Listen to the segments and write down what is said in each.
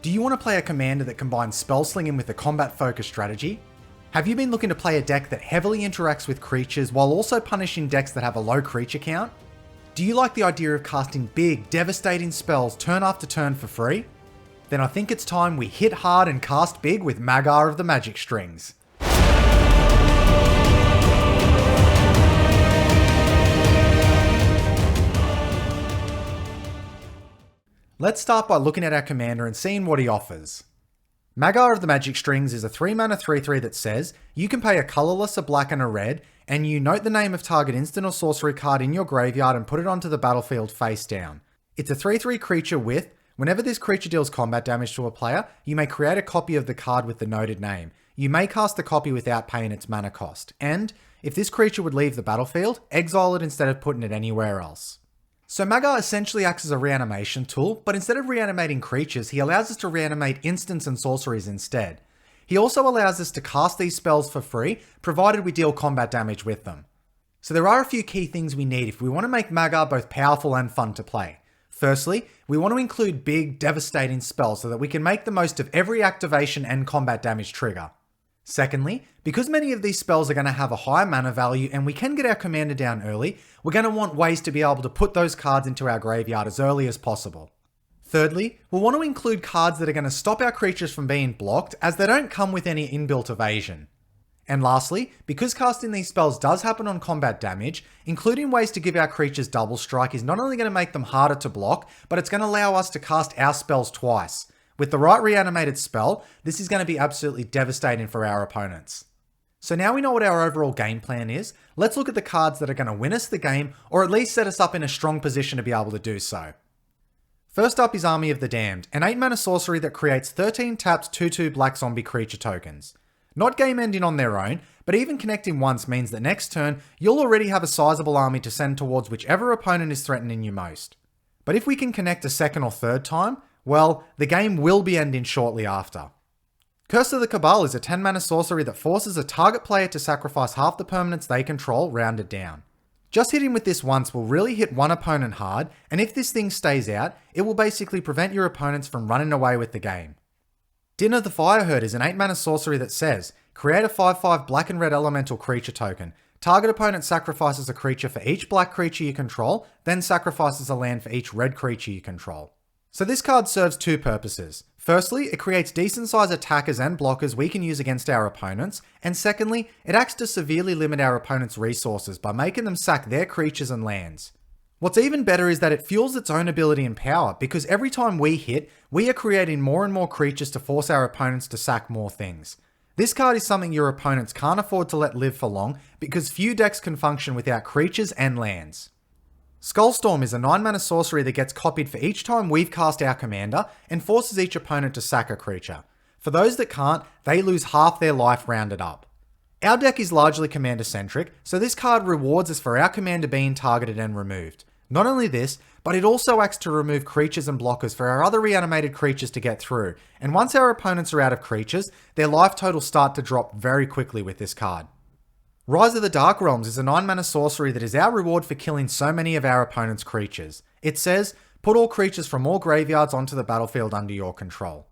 Do you want to play a commander that combines spellslinging with a combat-focused strategy? Have you been looking to play a deck that heavily interacts with creatures while also punishing decks that have a low creature count? Do you like the idea of casting big, devastating spells turn after turn for free? Then I think it's time we hit hard and cast big with Magar of the Magic Strings. Let's start by looking at our commander and seeing what he offers. Magar of the Magic Strings is a 3-mana 3/3 that says you can pay a colourless, a black and a red, and you note the name of target instant or sorcery card in your graveyard and put it onto the battlefield face down. It's a 3/3 creature with, whenever this creature deals combat damage to a player, you may create a copy of the card with the noted name. You may cast the copy without paying its mana cost, and if this creature would leave the battlefield, exile it instead of putting it anywhere else. So Magar essentially acts as a reanimation tool, but instead of reanimating creatures, he allows us to reanimate instants and sorceries instead. He also allows us to cast these spells for free, provided we deal combat damage with them. So there are a few key things we need if we want to make Magar both powerful and fun to play. Firstly, we want to include big, devastating spells so that we can make the most of every activation and combat damage trigger. Secondly, because many of these spells are going to have a high mana value and we can get our commander down early, we're going to want ways to be able to put those cards into our graveyard as early as possible. Thirdly, we'll want to include cards that are going to stop our creatures from being blocked, as they don't come with any inbuilt evasion. And lastly, because casting these spells does happen on combat damage, including ways to give our creatures double strike is not only going to make them harder to block, but it's going to allow us to cast our spells twice. With the right reanimated spell, this is going to be absolutely devastating for our opponents. So now we know what our overall game plan is, let's look at the cards that are going to win us the game, or at least set us up in a strong position to be able to do so. First up is Army of the Damned, an 8-mana sorcery that creates 13 tapped 2/2 black zombie creature tokens. Not game ending on their own, but even connecting once means that next turn, you'll already have a sizable army to send towards whichever opponent is threatening you most. But if we can connect a second or third time, well, the game will be ending shortly after. Curse of the Cabal is a 10-mana sorcery that forces a target player to sacrifice half the permanents they control, rounded down. Just hitting with this once will really hit one opponent hard, and if this thing stays out, it will basically prevent your opponents from running away with the game. Din of the Fireherd is an 8-mana sorcery that says, create a 5/5 black and red elemental creature token. Target opponent sacrifices a creature for each black creature you control, then sacrifices a land for each red creature you control. So this card serves two purposes. Firstly, it creates decent sized attackers and blockers we can use against our opponents, and secondly, it acts to severely limit our opponent's resources by making them sack their creatures and lands. What's even better is that it fuels its own ability and power, because every time we hit, we are creating more and more creatures to force our opponents to sack more things. This card is something your opponents can't afford to let live for long, because few decks can function without creatures and lands. Skullstorm is a 9-mana sorcery that gets copied for each time we've cast our commander and forces each opponent to sack a creature. For those that can't, they lose half their life rounded up. Our deck is largely commander-centric, so this card rewards us for our commander being targeted and removed. Not only this, but it also acts to remove creatures and blockers for our other reanimated creatures to get through, and once our opponents are out of creatures, their life totals start to drop very quickly with this card. Rise of the Dark Realms is a 9-mana sorcery that is our reward for killing so many of our opponent's creatures. It says, put all creatures from all graveyards onto the battlefield under your control.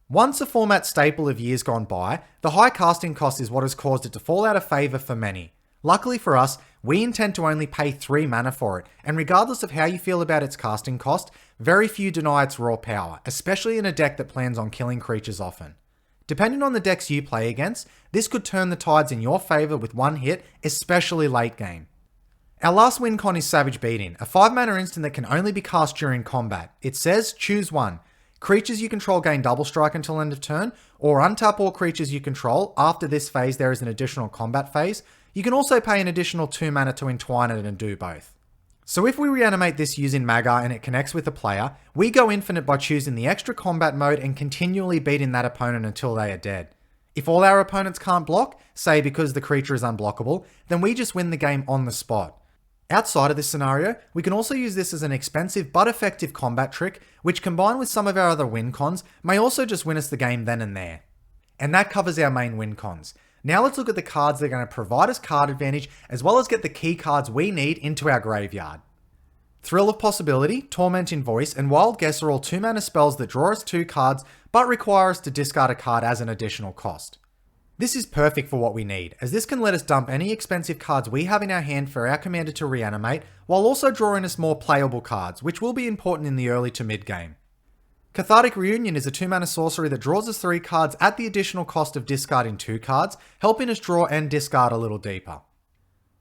Once a format staple of years gone by, the high casting cost is what has caused it to fall out of favour for many. Luckily for us, we intend to only pay 3 mana for it, and regardless of how you feel about its casting cost, very few deny its raw power, especially in a deck that plans on killing creatures often. Depending on the decks you play against, this could turn the tides in your favour with one hit, especially late game. Our last win con is Savage Beating, a 5-mana instant that can only be cast during combat. It says, choose one. Creatures you control gain double strike until end of turn, or untap all creatures you control. After this phase there is an additional combat phase. You can also pay an additional 2 mana to entwine it and do both. So if we reanimate this using Magar and it connects with a player, we go infinite by choosing the extra combat mode and continually beating that opponent until they are dead. If all our opponents can't block, say because the creature is unblockable, then we just win the game on the spot. Outside of this scenario, we can also use this as an expensive but effective combat trick, which combined with some of our other win cons, may also just win us the game then and there. And that covers our main win cons. Now let's look at the cards that are going to provide us card advantage, as well as get the key cards we need into our graveyard. Thrill of Possibility, Tormenting Voice, and Wild Guess are all 2-mana spells that draw us 2 cards, but require us to discard a card as an additional cost. This is perfect for what we need, as this can let us dump any expensive cards we have in our hand for our commander to reanimate, while also drawing us more playable cards, which will be important in the early to mid game. Cathartic Reunion is a 2-mana sorcery that draws us 3 cards at the additional cost of discarding 2 cards, helping us draw and discard a little deeper.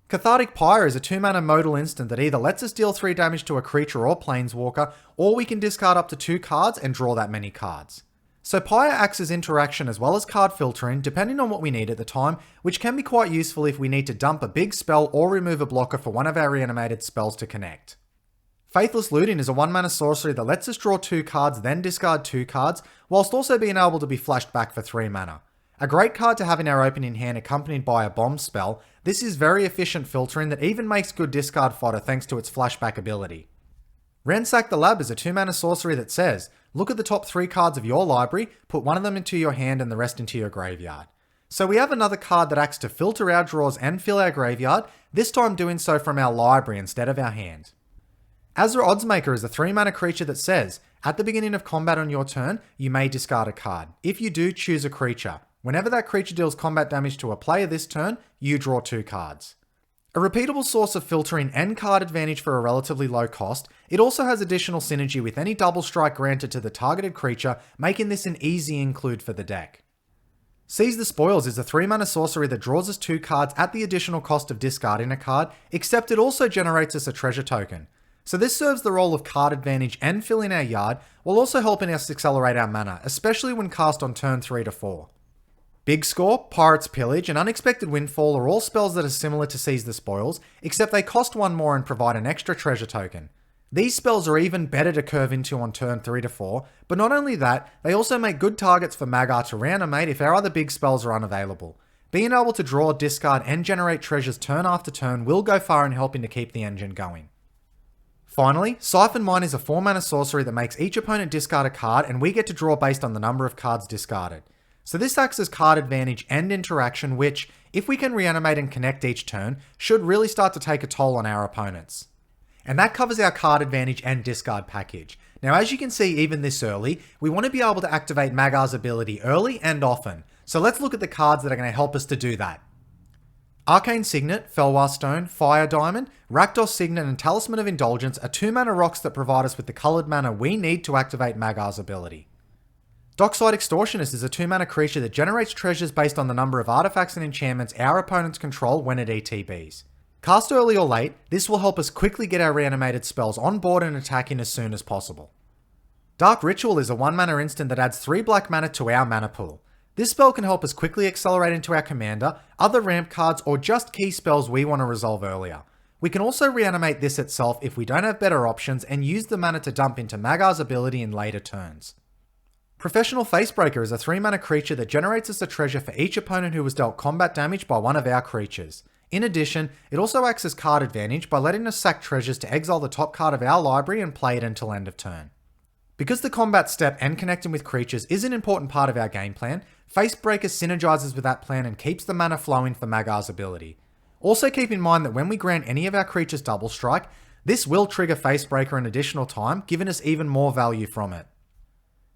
Cathartic Pyre is a 2-mana modal instant that either lets us deal 3 damage to a creature or planeswalker, or we can discard up to 2 cards and draw that many cards. So Pyre acts as interaction as well as card filtering, depending on what we need at the time, which can be quite useful if we need to dump a big spell or remove a blocker for one of our reanimated spells to connect. Faithless Looting is a 1-mana sorcery that lets us draw 2 cards, then discard 2 cards, whilst also being able to be flashed back for 3 mana. A great card to have in our opening hand accompanied by a bomb spell. This is very efficient filtering that even makes good discard fodder thanks to its flashback ability. Ransack the Lab is a 2-mana sorcery that says, look at the top 3 cards of your library, put one of them into your hand and the rest into your graveyard. So we have another card that acts to filter our draws and fill our graveyard, this time doing so from our library instead of our hand. Azra Oddsmaker is a 3-mana creature that says, at the beginning of combat on your turn, you may discard a card. If you do, choose a creature. Whenever that creature deals combat damage to a player this turn, you draw 2 cards. A repeatable source of filtering and card advantage for a relatively low cost, it also has additional synergy with any double strike granted to the targeted creature, making this an easy include for the deck. Seize the Spoils is a 3-mana sorcery that draws us 2 cards at the additional cost of discarding a card, except it also generates us a treasure token. So this serves the role of card advantage and filling our yard, while also helping us accelerate our mana, especially when cast on turn 3 to 4. Big Score, Pirate's Pillage, and Unexpected Windfall are all spells that are similar to Seize the Spoils, except they cost 1 more and provide an extra treasure token. These spells are even better to curve into on turn 3 to 4, but not only that, they also make good targets for Magar to reanimate if our other big spells are unavailable. Being able to draw, discard, and generate treasures turn after turn will go far in helping to keep the engine going. Finally, Siphon Mine is a 4-mana sorcery that makes each opponent discard a card and we get to draw based on the number of cards discarded. So this acts as card advantage and interaction which, if we can reanimate and connect each turn, should really start to take a toll on our opponents. And that covers our card advantage and discard package. Now as you can see even this early, we want to be able to activate Magar's ability early and often. So let's look at the cards that are going to help us to do that. Arcane Signet, Felwar Stone, Fire Diamond, Rakdos Signet and Talisman of Indulgence are 2-mana rocks that provide us with the coloured mana we need to activate Magar's ability. Dockside Extortionist is a 2-mana creature that generates treasures based on the number of artifacts and enchantments our opponents control when it ETBs. Cast early or late, this will help us quickly get our reanimated spells on board and attacking as soon as possible. Dark Ritual is a 1-mana instant that adds 3 black mana to our mana pool. This spell can help us quickly accelerate into our commander, other ramp cards, or just key spells we want to resolve earlier. We can also reanimate this itself if we don't have better options and use the mana to dump into Magar's ability in later turns. Professional Facebreaker is a 3-mana creature that generates us a treasure for each opponent who was dealt combat damage by one of our creatures. In addition, it also acts as card advantage by letting us sack treasures to exile the top card of our library and play it until end of turn. Because the combat step and connecting with creatures is an important part of our game plan, Facebreaker synergizes with that plan and keeps the mana flowing for Magar's ability. Also keep in mind that when we grant any of our creatures double strike, this will trigger Facebreaker an additional time, giving us even more value from it.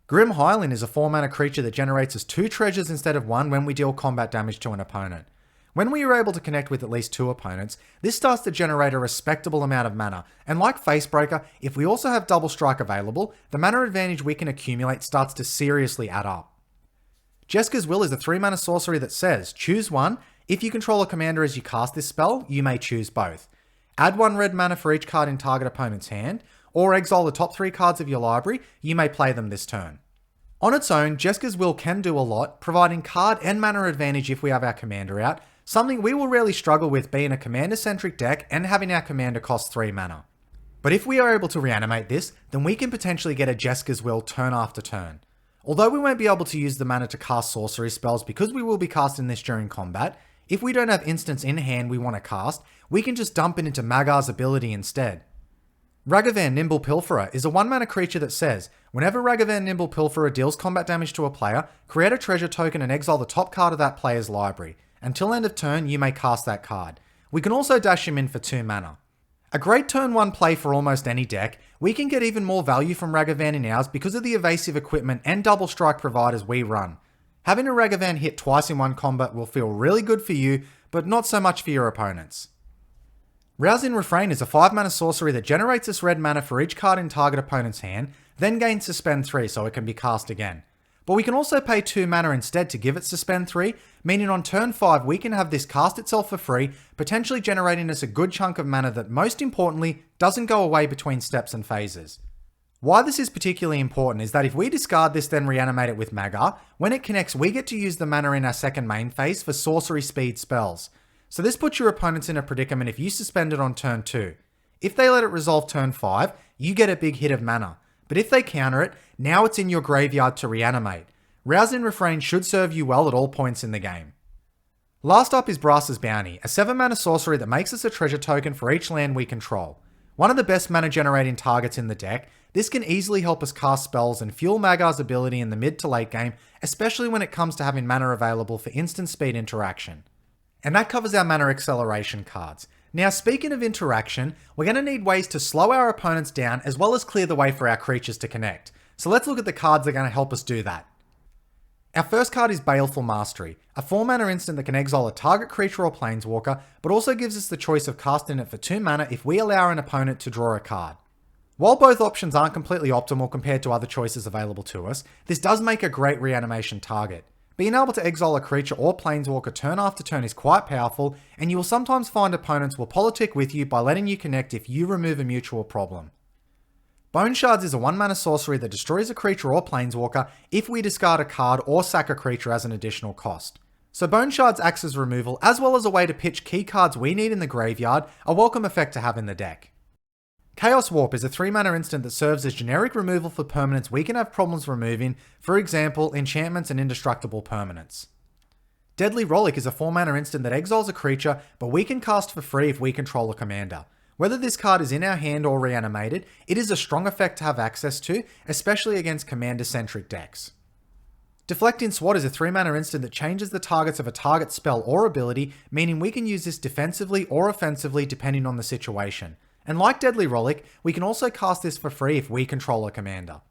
Grim Highland is a 4-mana creature that generates us 2 treasures instead of 1 when we deal combat damage to an opponent. When we are able to connect with at least 2 opponents, this starts to generate a respectable amount of mana, and like Facebreaker, if we also have double strike available, the mana advantage we can accumulate starts to seriously add up. Jeska's Will is a 3-mana sorcery that says, choose one, if you control a commander as you cast this spell, you may choose both. Add 1 red mana for each card in target opponent's hand, or exile the top 3 cards of your library, you may play them this turn. On its own, Jeska's Will can do a lot, providing card and mana advantage if we have our commander out, something we will really struggle with being a commander-centric deck and having our commander cost 3 mana. But if we are able to reanimate this, then we can potentially get a Jeska's Will turn after turn. Although we won't be able to use the mana to cast sorcery spells because we will be casting this during combat, if we don't have instants in hand we want to cast, we can just dump it into Magar's ability instead. Ragavan Nimble Pilferer is a 1-mana creature that says, whenever Ragavan Nimble Pilferer deals combat damage to a player, create a treasure token and exile the top card of that player's library. Until end of turn, you may cast that card. We can also dash him in for 2 mana. A great turn 1 play for almost any deck, we can get even more value from Ragavan in ours because of the evasive equipment and double strike providers we run. Having a Ragavan hit twice in one combat will feel really good for you, but not so much for your opponents. Rousing Refrain is a 5-mana sorcery that generates this red mana for each card in target opponent's hand, then gains Suspend 3 so it can be cast again. But we can also pay 2 mana instead to give it Suspend 3, meaning on turn 5 we can have this cast itself for free, potentially generating us a good chunk of mana that most importantly doesn't go away between steps and phases. Why this is particularly important is that if we discard this then reanimate it with Magar, when it connects we get to use the mana in our second main phase for sorcery speed spells. So this puts your opponents in a predicament if you suspend it on turn 2. If they let it resolve turn 5, you get a big hit of mana. But if they counter it, now it's in your graveyard to reanimate. Rousing Refrain should serve you well at all points in the game. Last up is Brass's Bounty, a 7-mana sorcery that makes us a treasure token for each land we control. One of the best mana generating targets in the deck, this can easily help us cast spells and fuel Magar's ability in the mid to late game, especially when it comes to having mana available for instant speed interaction. And that covers our mana acceleration cards. Now speaking of interaction, we're going to need ways to slow our opponents down as well as clear the way for our creatures to connect. So let's look at the cards that are going to help us do that. Our first card is Baleful Mastery, a 4-mana instant that can exile a target creature or planeswalker, but also gives us the choice of casting it for 2 mana if we allow an opponent to draw a card. While both options aren't completely optimal compared to other choices available to us, this does make a great reanimation target. Being able to exile a creature or planeswalker turn after turn is quite powerful, and you will sometimes find opponents will politic with you by letting you connect if you remove a mutual problem. Bone Shards is a 1-mana sorcery that destroys a creature or planeswalker if we discard a card or sack a creature as an additional cost. So Bone Shards acts as removal as well as a way to pitch key cards we need in the graveyard, a welcome effect to have in the deck. Chaos Warp is a 3-mana instant that serves as generic removal for permanents we can have problems removing, for example, enchantments and indestructible permanents. Deadly Rollick is a 4-mana instant that exiles a creature, but we can cast for free if we control a commander. Whether this card is in our hand or reanimated, it is a strong effect to have access to, especially against commander-centric decks. Deflecting Swat is a 3-mana instant that changes the targets of a target spell or ability, meaning we can use this defensively or offensively depending on the situation. And like Deadly Rollick, we can also cast this for free if we control a commander.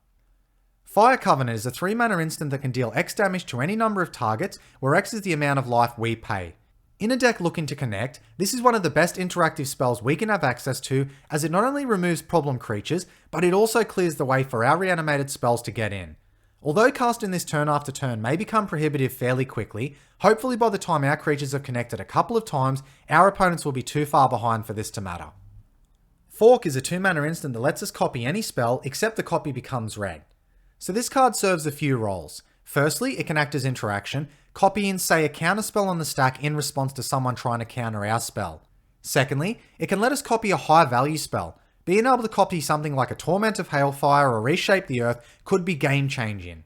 Fire Covenant is a 3-mana instant that can deal X damage to any number of targets, where X is the amount of life we pay. In a deck looking to connect, this is one of the best interactive spells we can have access to, as it not only removes problem creatures, but it also clears the way for our reanimated spells to get in. Although casting this turn after turn may become prohibitive fairly quickly, hopefully by the time our creatures have connected a couple of times, our opponents will be too far behind for this to matter. Fork is a 2-mana instant that lets us copy any spell except the copy becomes red. So this card serves a few roles. Firstly, it can act as interaction, copying say a counter spell on the stack in response to someone trying to counter our spell. Secondly, it can let us copy a high value spell. Being able to copy something like a Torment of Hailfire or Reshape the Earth could be game changing.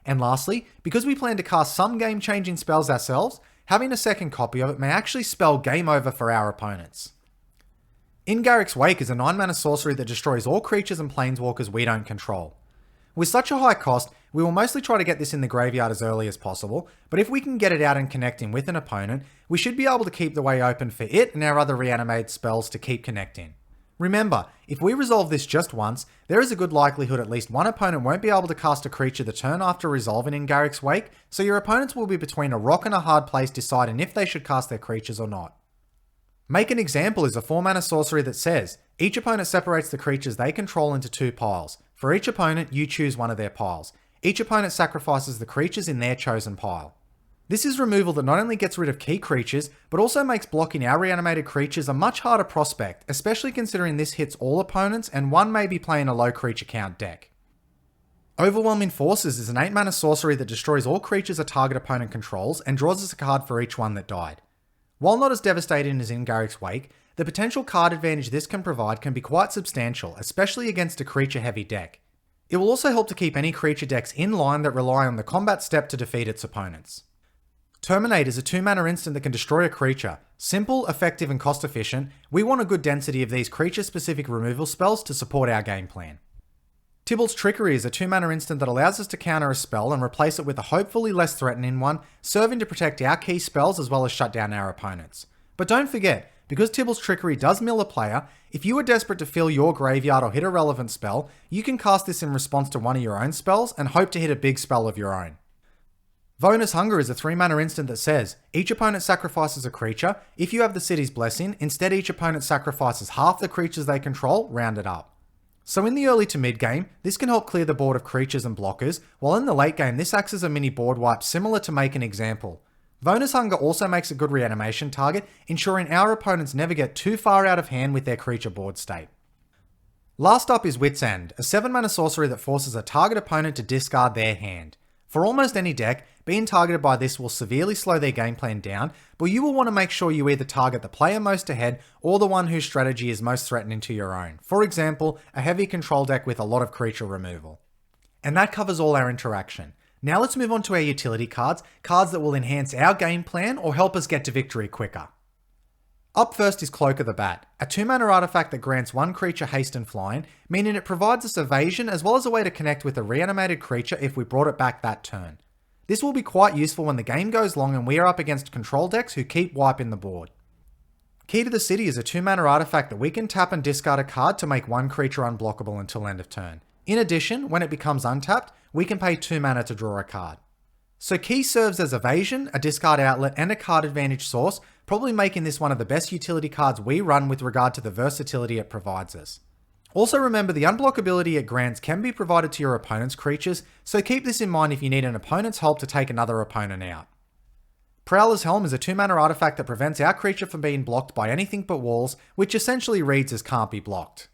And lastly, because we plan to cast some game changing spells ourselves, having a second copy of it may actually spell game over for our opponents. In Garruk's Wake is a 9-mana sorcery that destroys all creatures and planeswalkers we don't control. With such a high cost, we will mostly try to get this in the graveyard as early as possible, but if we can get it out and connecting with an opponent, we should be able to keep the way open for it and our other reanimated spells to keep connecting. Remember, if we resolve this just once, there is a good likelihood at least one opponent won't be able to cast a creature the turn after resolving in Garruk's Wake, so your opponents will be between a rock and a hard place deciding if they should cast their creatures or not. Make an Example is a 4-mana sorcery that says, each opponent separates the creatures they control into 2 piles. For each opponent, you choose one of their piles. Each opponent sacrifices the creatures in their chosen pile. This is removal that not only gets rid of key creatures, but also makes blocking our reanimated creatures a much harder prospect, especially considering this hits all opponents and one may be playing a low creature count deck. Overwhelming Forces is an 8-mana sorcery that destroys all creatures a target opponent controls and draws us a card for each one that died. While not as devastating as in Garruk's Wake, the potential card advantage this can provide can be quite substantial, especially against a creature-heavy deck. It will also help to keep any creature decks in line that rely on the combat step to defeat its opponents. Terminate is a 2-mana instant that can destroy a creature. Simple, effective, and cost-efficient, we want a good density of these creature-specific removal spells to support our game plan. Tybalt's Trickery is a 2-mana instant that allows us to counter a spell and replace it with a hopefully less threatening one, serving to protect our key spells as well as shut down our opponents. But don't forget, because Tybalt's Trickery does mill a player, if you are desperate to fill your graveyard or hit a relevant spell, you can cast this in response to one of your own spells and hope to hit a big spell of your own. Vonus Hunger is a 3-mana instant that says, each opponent sacrifices a creature. If you have the city's blessing, instead each opponent sacrifices half the creatures they control, rounded up. So in the early to mid game, this can help clear the board of creatures and blockers, while in the late game this acts as a mini board wipe similar to Make an Example. Vonus Hunger also makes a good reanimation target, ensuring our opponents never get too far out of hand with their creature board state. Last up is Wit's End, a 7-mana sorcery that forces a target opponent to discard their hand. For almost any deck, being targeted by this will severely slow their game plan down, but you will want to make sure you either target the player most ahead or the one whose strategy is most threatening to your own. For example, a heavy control deck with a lot of creature removal. And that covers all our interaction. Now let's move on to our utility cards, cards that will enhance our game plan or help us get to victory quicker. Up first is Cloak of the Bat, a 2-mana artifact that grants one creature haste and flying, meaning it provides us evasion as well as a way to connect with a reanimated creature if we brought it back that turn. This will be quite useful when the game goes long and we are up against control decks who keep wiping the board. Key to the City is a 2-mana artifact that we can tap and discard a card to make one creature unblockable until end of turn. In addition, when it becomes untapped, we can pay 2 mana to draw a card. So Key serves as evasion, a discard outlet, and a card advantage source, probably making this one of the best utility cards we run with regard to the versatility it provides us. Also remember, the unblockability it grants can be provided to your opponent's creatures, so keep this in mind if you need an opponent's help to take another opponent out. Prowler's Helm is a 2-mana artifact that prevents our creature from being blocked by anything but walls, which essentially reads as can't be blocked.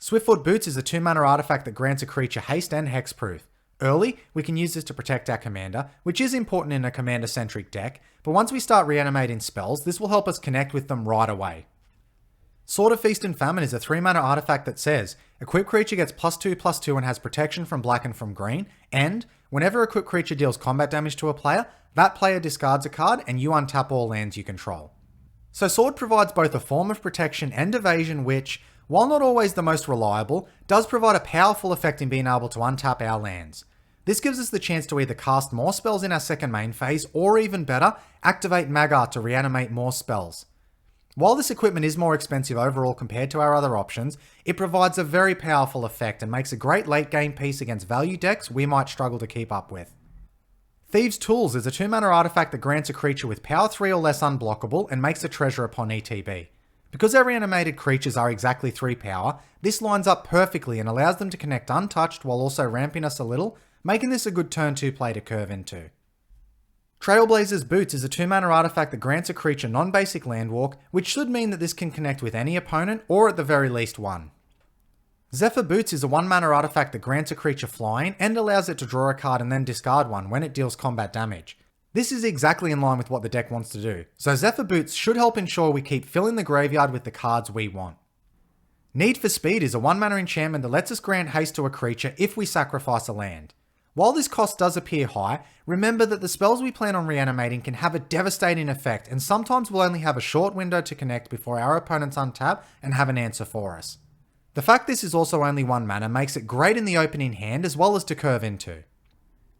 Swiftfoot Boots is a 2-mana artifact that grants a creature haste and hexproof. Early, we can use this to protect our commander, which is important in a commander-centric deck, but once we start reanimating spells, this will help us connect with them right away. Sword of Feast and Famine is a 3-mana artifact that says, equipped creature gets +2/+2 and has protection from black and from green, and whenever equipped creature deals combat damage to a player, that player discards a card and you untap all lands you control. So Sword provides both a form of protection and evasion which, while not always the most reliable, does provide a powerful effect in being able to untap our lands. This gives us the chance to either cast more spells in our second main phase, or even better, activate Magar to reanimate more spells. While this equipment is more expensive overall compared to our other options, it provides a very powerful effect and makes a great late game piece against value decks we might struggle to keep up with. Thieves' Tools is a 2-mana artifact that grants a creature with power 3 or less unblockable and makes a treasure upon ETB. Because our reanimated creatures are exactly 3 power, this lines up perfectly and allows them to connect untouched while also ramping us a little, making this a good turn 2 play to curve into. Trailblazer's Boots is a 2-mana artifact that grants a creature non-basic landwalk, which should mean that this can connect with any opponent, or at the very least one. Zephyr Boots is a 1-mana artifact that grants a creature flying and allows it to draw a card and then discard one when it deals combat damage. This is exactly in line with what the deck wants to do, so Zephyr Boots should help ensure we keep filling the graveyard with the cards we want. Need for Speed is a 1-mana enchantment that lets us grant haste to a creature if we sacrifice a land. While this cost does appear high, remember that the spells we plan on reanimating can have a devastating effect and sometimes will only have a short window to connect before our opponents untap and have an answer for us. The fact this is also only 1 mana makes it great in the opening hand as well as to curve into.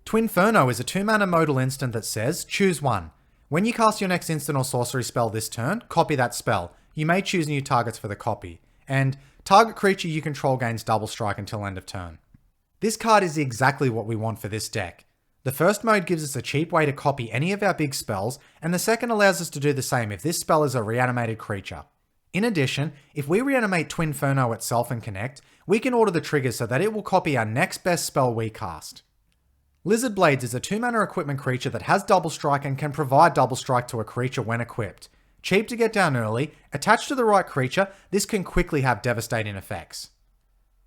Twinferno is a 2-mana modal instant that says, choose one. When you cast your next instant or sorcery spell this turn, copy that spell. You may choose new targets for the copy. And target creature you control gains double strike until end of turn. This card is exactly what we want for this deck. The first mode gives us a cheap way to copy any of our big spells, and the second allows us to do the same if this spell is a reanimated creature. In addition, if we reanimate Twinferno itself and connect, we can order the triggers so that it will copy our next best spell we cast. Lizard Blades is a 2-mana equipment creature that has double strike and can provide double strike to a creature when equipped. Cheap to get down early, attached to the right creature, this can quickly have devastating effects.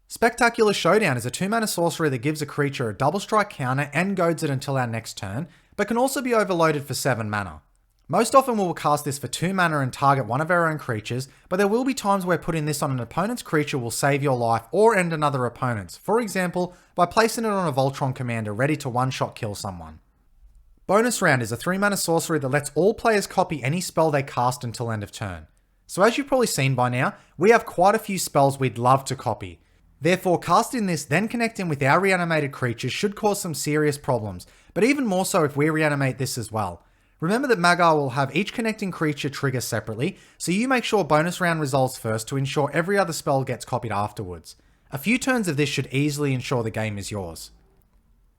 Spectacular Showdown is a 2-mana sorcery that gives a creature a double strike counter and goads it until our next turn, but can also be overloaded for 7 mana. Most often we will cast this for 2 mana and target one of our own creatures, but there will be times where putting this on an opponent's creature will save your life or end another opponent's, for example, by placing it on a Voltron commander ready to one-shot kill someone. Bonus Round is a 3-mana sorcery that lets all players copy any spell they cast until end of turn. So as you've probably seen by now, we have quite a few spells we'd love to copy. Therefore, casting this, then connecting with our reanimated creatures should cause some serious problems, but even more so if we reanimate this as well. Remember that Magar will have each connecting creature trigger separately, so you make sure bonus round resolves first to ensure every other spell gets copied afterwards. A few turns of this should easily ensure the game is yours.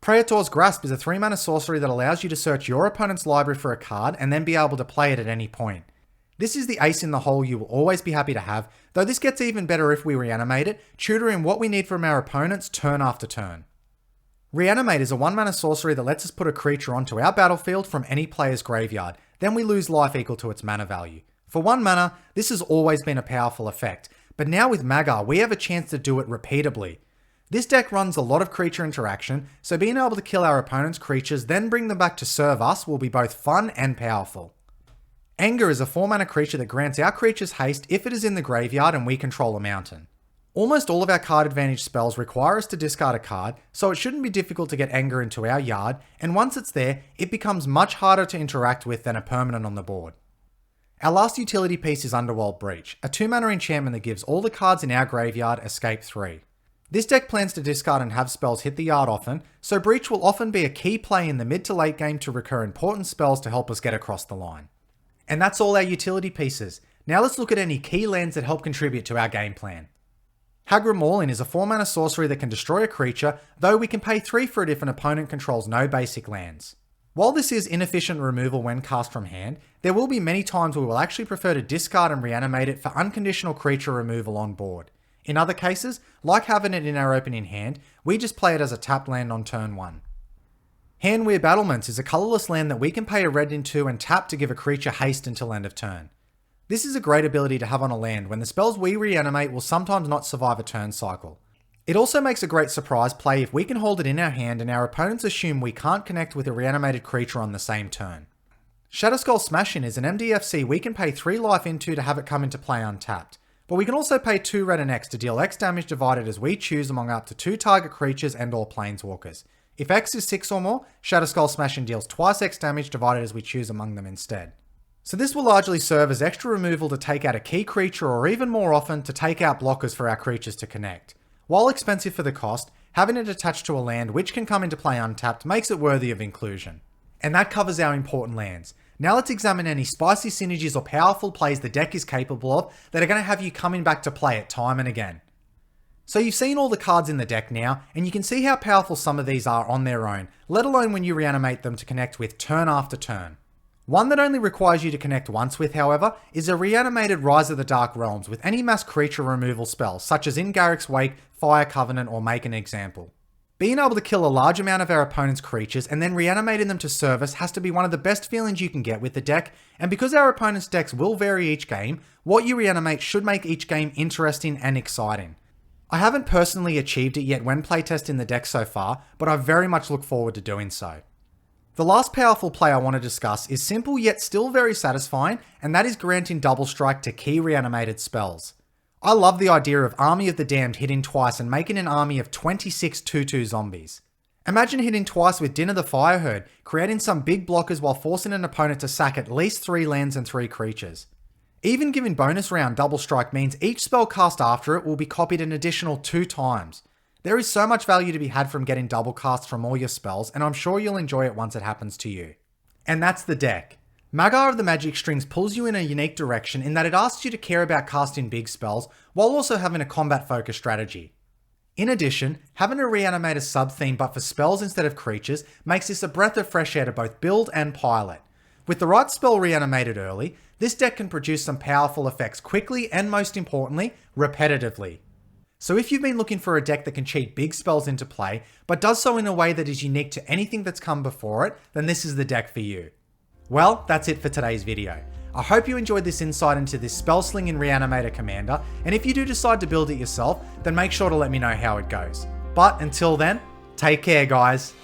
Praetor's Grasp is a 3-mana sorcery that allows you to search your opponent's library for a card and then be able to play it at any point. This is the ace in the hole you will always be happy to have, though this gets even better if we reanimate it, tutoring what we need from our opponents turn after turn. Reanimate is a 1-mana sorcery that lets us put a creature onto our battlefield from any player's graveyard, then we lose life equal to its mana value. For 1 mana, this has always been a powerful effect, but now with Magar, we have a chance to do it repeatably. This deck runs a lot of creature interaction, so being able to kill our opponent's creatures, then bring them back to serve us will be both fun and powerful. Anger is a 4-mana creature that grants our creatures haste if it is in the graveyard and we control a mountain. Almost all of our card advantage spells require us to discard a card, so it shouldn't be difficult to get Anger into our yard, and once it's there, it becomes much harder to interact with than a permanent on the board. Our last utility piece is Underworld Breach, a 2-mana enchantment that gives all the cards in our graveyard escape 3. This deck plans to discard and have spells hit the yard often, so Breach will often be a key play in the mid to late game to recur important spells to help us get across the line. And that's all our utility pieces. Now let's look at any key lands that help contribute to our game plan. Hagra Maulin is a 4-mana sorcery that can destroy a creature, though we can pay 3 for it if an opponent controls no basic lands. While this is inefficient removal when cast from hand, there will be many times we will actually prefer to discard and reanimate it for unconditional creature removal on board. In other cases, like having it in our opening hand, we just play it as a tapped land on turn 1. Handweir Battlements is a colourless land that we can pay a red into and tap to give a creature haste until end of turn. This is a great ability to have on a land when the spells we reanimate will sometimes not survive a turn cycle. It also makes a great surprise play if we can hold it in our hand and our opponents assume we can't connect with a reanimated creature on the same turn. Shadowskull Smash-In is an MDFC we can pay 3 life into to have it come into play untapped. But we can also pay 2 red and X to deal X damage divided as we choose among up to 2 target creatures and or planeswalkers. If X is 6 or more, Shadowskull Smash-In deals twice X damage divided as we choose among them instead. So this will largely serve as extra removal to take out a key creature or even more often to take out blockers for our creatures to connect. While expensive for the cost, having it attached to a land which can come into play untapped makes it worthy of inclusion. And that covers our important lands. Now let's examine any spicy synergies or powerful plays the deck is capable of that are going to have you coming back to play it time and again. So you've seen all the cards in the deck now, and you can see how powerful some of these are on their own, let alone when you reanimate them to connect with turn after turn. One that only requires you to connect once with, however, is a reanimated Rise of the Dark Realms with any mass creature removal spell, such as in Garruk's Wake, Fire Covenant, or Make an Example. Being able to kill a large amount of our opponent's creatures and then reanimating them to service has to be one of the best feelings you can get with the deck, and because our opponent's decks will vary each game, what you reanimate should make each game interesting and exciting. I haven't personally achieved it yet when playtesting the deck so far, but I very much look forward to doing so. The last powerful play I want to discuss is simple yet still very satisfying, and that is granting double strike to key reanimated spells. I love the idea of Army of the Damned hitting twice and making an army of 26 2/2 zombies. Imagine hitting twice with Din of the Fireherd, creating some big blockers while forcing an opponent to sack at least 3 lands and 3 creatures. Even giving bonus round double strike means each spell cast after it will be copied an additional 2 times. There is so much value to be had from getting double casts from all your spells, and I'm sure you'll enjoy it once it happens to you. And that's the deck. Magar of the Magic Strings pulls you in a unique direction in that it asks you to care about casting big spells, while also having a combat-focused strategy. In addition, having a reanimator sub-theme but for spells instead of creatures makes this a breath of fresh air to both build and pilot. With the right spell reanimated early, this deck can produce some powerful effects quickly and most importantly, repetitively. So if you've been looking for a deck that can cheat big spells into play, but does so in a way that is unique to anything that's come before it, then this is the deck for you. Well, that's it for today's video. I hope you enjoyed this insight into this spellslinging reanimator commander, and if you do decide to build it yourself, then make sure to let me know how it goes. But until then, take care guys.